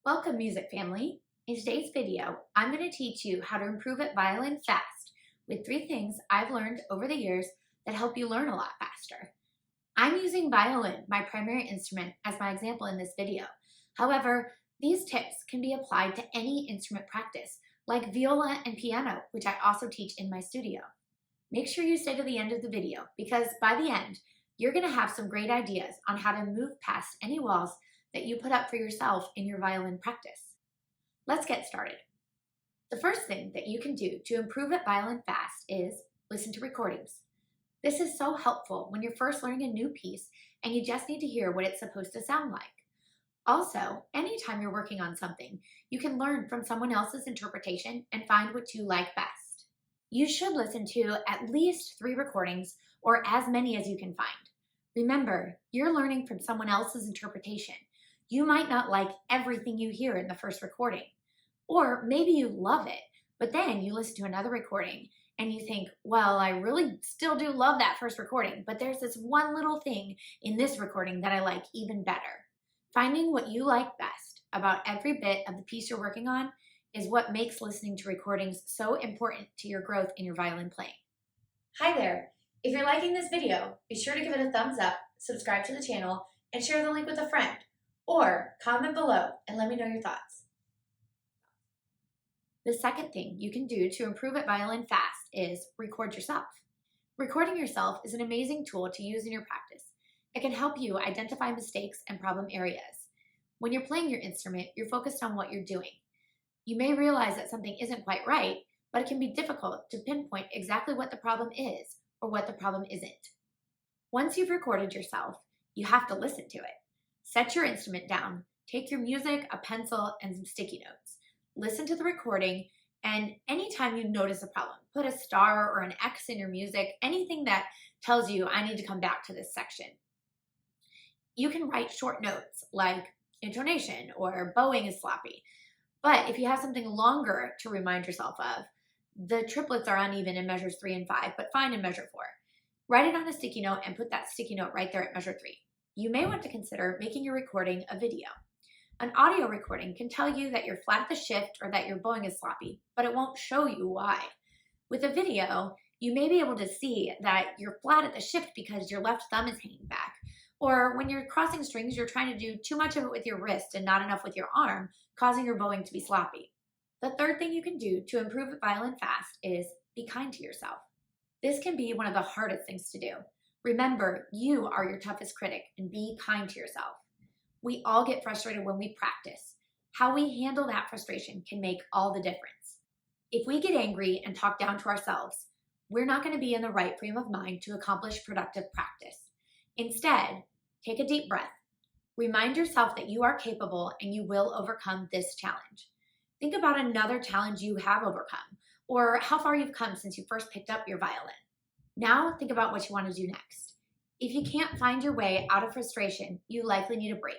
Welcome, music family. In today's video, I'm going to teach you how to improve at violin fast with 3 things I've learned over the years that help you learn a lot faster. I'm using violin, my primary instrument, as my example in this video. However, these tips can be applied to any instrument practice, like viola and piano, which I also teach in my studio. Make sure you stay to the end of the video because by the end, you're going to have some great ideas on how to move past any walls that you put up for yourself in your violin practice. Let's get started. The first thing that you can do to improve at violin fast is listen to recordings. This is so helpful when you're first learning a new piece and you just need to hear what it's supposed to sound like. Also, anytime you're working on something, you can learn from someone else's interpretation and find what you like best. You should listen to at least 3 recordings or as many as you can find. Remember, you're learning from someone else's interpretation. You might not like everything you hear in the first recording, or maybe you love it, but then you listen to another recording and you think, well, I really still do love that first recording, but there's this one little thing in this recording that I like even better. Finding what you like best about every bit of the piece you're working on is what makes listening to recordings so important to your growth in your violin playing. Hi there. If you're liking this video, be sure to give it a thumbs up, subscribe to the channel, and share the link with a friend. Or comment below and let me know your thoughts. The second thing you can do to improve at violin fast is record yourself. Recording yourself is an amazing tool to use in your practice. It can help you identify mistakes and problem areas. When you're playing your instrument, you're focused on what you're doing. You may realize that something isn't quite right, but it can be difficult to pinpoint exactly what the problem is or what the problem isn't. Once you've recorded yourself, you have to listen to it. Set your instrument down, take your music, a pencil, and some sticky notes. Listen to the recording, and anytime you notice a problem, put a star or an X in your music, anything that tells you I need to come back to this section. You can write short notes like intonation or bowing is sloppy. But if you have something longer to remind yourself of, the triplets are uneven in measures 3 and 5, but fine in measure 4. Write it on a sticky note and put that sticky note right there at measure 3. You may want to consider making your recording a video. An audio recording can tell you that you're flat at the shift or that your bowing is sloppy, but it won't show you why. With a video, you may be able to see that you're flat at the shift because your left thumb is hanging back. Or when you're crossing strings, you're trying to do too much of it with your wrist and not enough with your arm, causing your bowing to be sloppy. The third thing you can do to improve at violin fast is be kind to yourself. This can be one of the hardest things to do. Remember, you are your toughest critic and be kind to yourself. We all get frustrated when we practice. How we handle that frustration can make all the difference. If we get angry and talk down to ourselves, we're not going to be in the right frame of mind to accomplish productive practice. Instead, take a deep breath. Remind yourself that you are capable and you will overcome this challenge. Think about another challenge you have overcome or how far you've come since you first picked up your violin. Now think about what you want to do next. If you can't find your way out of frustration, you likely need a break.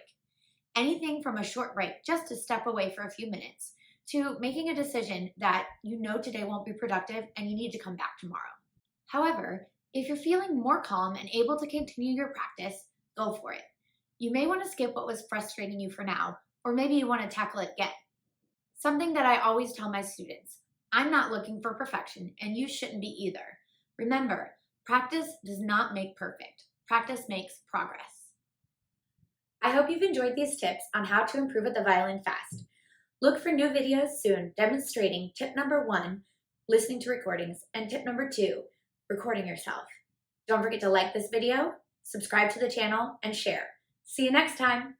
Anything from a short break just to step away for a few minutes to making a decision that you know today won't be productive and you need to come back tomorrow. However, if you're feeling more calm and able to continue your practice, go for it. You may want to skip what was frustrating you for now, or maybe you want to tackle it again. Something that I always tell my students, I'm not looking for perfection and you shouldn't be either. Remember, practice does not make perfect. Practice makes progress. I hope you've enjoyed these tips on how to improve at the violin fast. Look for new videos soon demonstrating tip number 1, listening to recordings, and tip number 2, recording yourself. Don't forget to like this video, subscribe to the channel, and share. See you next time.